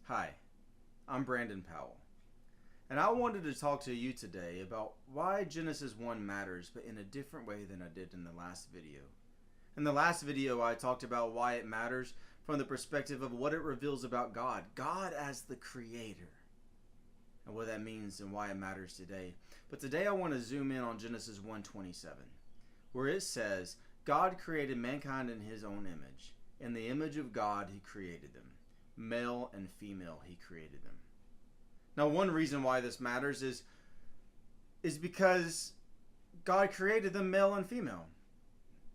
Hi, I'm Brandon Powell, and I wanted to talk to you today about why Genesis 1 matters, but in a different way than I did in the last video. In the last video, I talked about why it matters from the perspective of what it reveals about God as the Creator, and what that means and why it matters today. But today I want to zoom in on Genesis 1:27, where it says, God created mankind in His own image. In the image of God, He created them. Male and female, He created them. Now, one reason why this matters is because God created them male and female.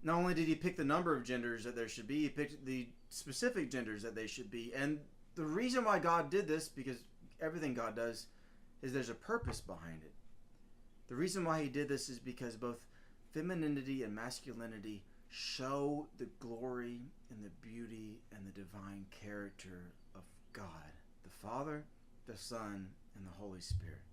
Not only did He pick the number of genders that there should be, He picked the specific genders that they should be. And the reason why God did this, because everything God does, is there's a purpose behind it. The reason why He did this is because both femininity and masculinity show the glory and the beauty and the divine character of God, the Father, the Son, and the Holy Spirit.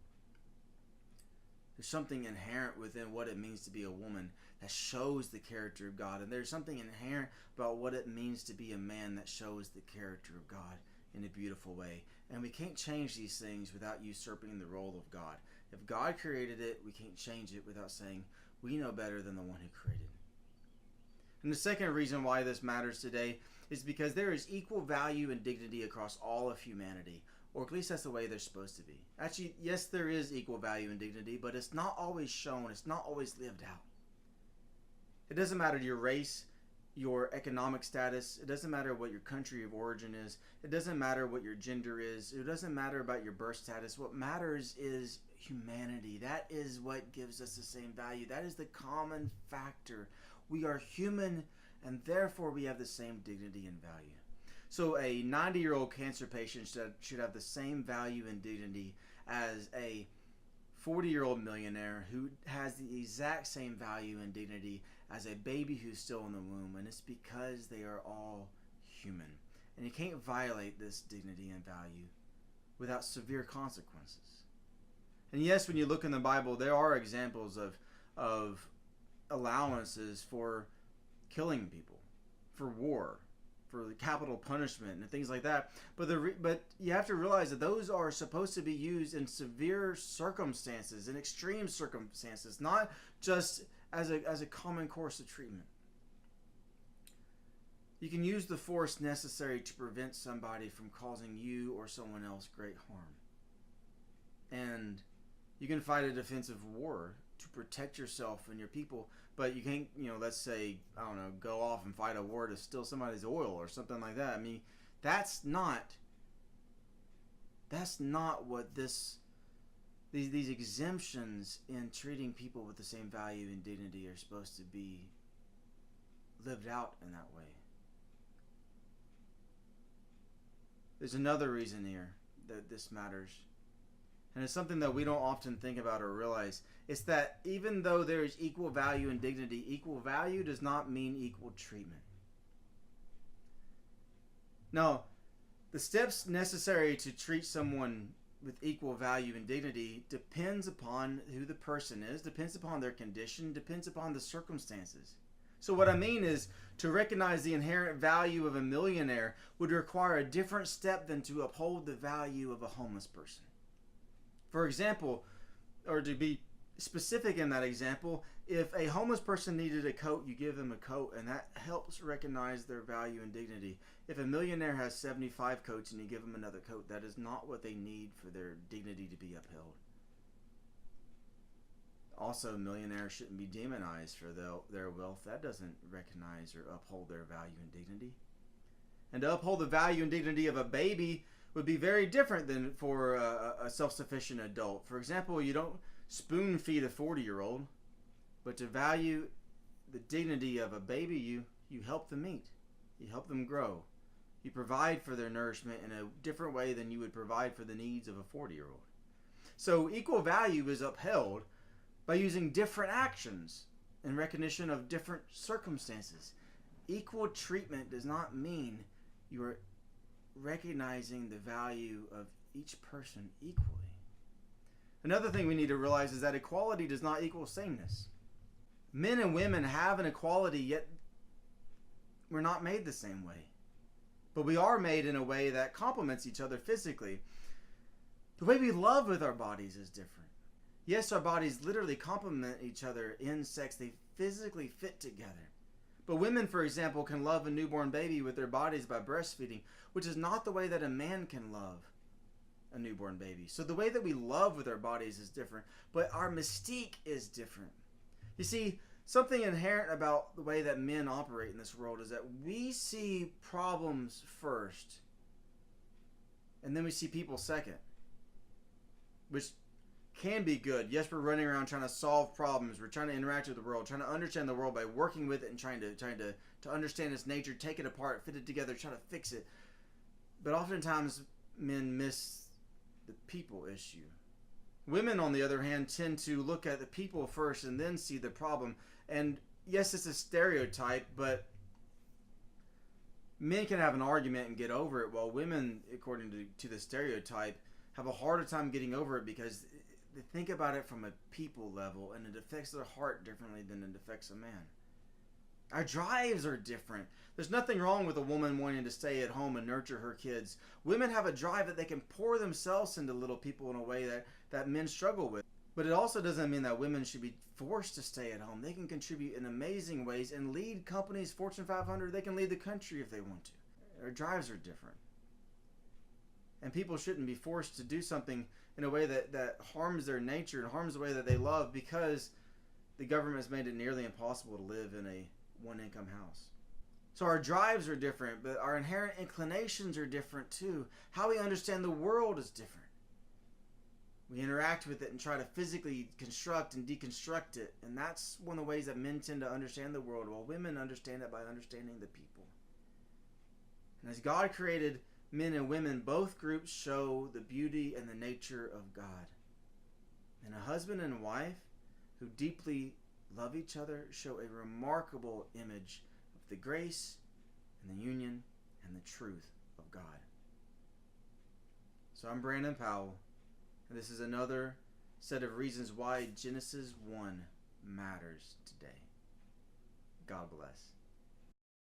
There's something inherent within what it means to be a woman that shows the character of God, and there's something inherent about what it means to be a man that shows the character of God in a beautiful way. And we can't change these things without usurping the role of God. If God created it, we can't change it without saying, we know better than the one who created it. And the second reason why this matters today is because there is equal value and dignity across all of humanity, or at least that's the way they're supposed to be. Actually, yes, there is equal value and dignity, but it's not always shown, it's not always lived out. It doesn't matter your race, your economic status, it doesn't matter what your country of origin is, it doesn't matter what your gender is, it doesn't matter about your birth status. What matters is humanity. That is what gives us the same value. That is the common factor. We are human, and therefore we have the same dignity and value. So a 90-year-old cancer patient should have the same value and dignity as a 40-year-old millionaire who has the exact same value and dignity as a baby who's still in the womb. And it's because they are all human. And you can't violate this dignity and value without severe consequences. And yes, when you look in the Bible, there are examples of allowances for killing people, for war, for capital punishment and things like that. But you have to realize that those are supposed to be used in severe circumstances, in extreme circumstances, not just as a common course of treatment. You can use the force necessary to prevent somebody from causing you or someone else great harm. And you can fight a defensive war to protect yourself and your people, but you can't, let's say, go off and fight a war to steal somebody's oil or something like that. I mean, that's not what these exemptions in treating people with the same value and dignity are supposed to be lived out in that way. There's another reason here that this matters. And it's something that we don't often think about or realize. It's that even though there is equal value and dignity, equal value does not mean equal treatment. Now, the steps necessary to treat someone with equal value and dignity depends upon who the person is, depends upon their condition, depends upon the circumstances. So what I mean is, to recognize the inherent value of a millionaire would require a different step than to uphold the value of a homeless person. For example, or to be specific in that example, if a homeless person needed a coat, you give them a coat, and that helps recognize their value and dignity. If a millionaire has 75 coats and you give them another coat, that is not what they need for their dignity to be upheld. Also, millionaires shouldn't be demonized for their wealth. That doesn't recognize or uphold their value and dignity. And to uphold the value and dignity of a baby would be very different than for a self-sufficient adult. For example, you don't spoon feed a 40-year-old, but to value the dignity of a baby, you help them eat. You help them grow. You provide for their nourishment in a different way than you would provide for the needs of a 40-year-old. So equal value is upheld by using different actions in recognition of different circumstances. Equal treatment does not mean you are recognizing the value of each person equally. Another thing we need to realize is that equality does not equal sameness. Men and women have an equality, yet we're not made the same way. but we are made in a way that complements each other physically. The way we love with our bodies is different. Yes, our bodies literally complement each other in sex. They physically fit together. But women, for example, can love a newborn baby with their bodies by breastfeeding, which is not the way that a man can love a newborn baby. So the way that we love with our bodies is different, but our mystique is different. You see, something inherent about the way that men operate in this world is that we see problems first, and then we see people second, which can be good. Yes, we're running around trying to solve problems. We're trying to interact with the world, trying to understand the world by working with it and trying to understand its nature, take it apart, fit it together, try to fix it. But oftentimes, men miss the people issue. Women, on the other hand, tend to look at the people first and then see the problem. And yes, it's a stereotype, but men can have an argument and get over it, while women, according to the stereotype, have a harder time getting over it because they think about it from a people level, and it affects their heart differently than it affects a man. Our drives are different. There's nothing wrong with a woman wanting to stay at home and nurture her kids. Women have a drive that they can pour themselves into little people in a way that men struggle with. But it also doesn't mean that women should be forced to stay at home. They can contribute in amazing ways and lead companies, Fortune 500. They can lead the country if they want to. Their drives are different. And people shouldn't be forced to do something in a way that harms their nature and harms the way that they love because the government has made it nearly impossible to live in a one-income house. So our drives are different, but our inherent inclinations are different too. How we understand the world is different. We interact with it and try to physically construct and deconstruct it. And that's one of the ways that men tend to understand the world, while women understand it by understanding the people. And as God created men and women, both groups show the beauty and the nature of God. And a husband and wife who deeply love each other show a remarkable image of the grace and the union and the truth of God. So I'm Brandon Powell, and this is another set of reasons why Genesis 1 matters today. God bless.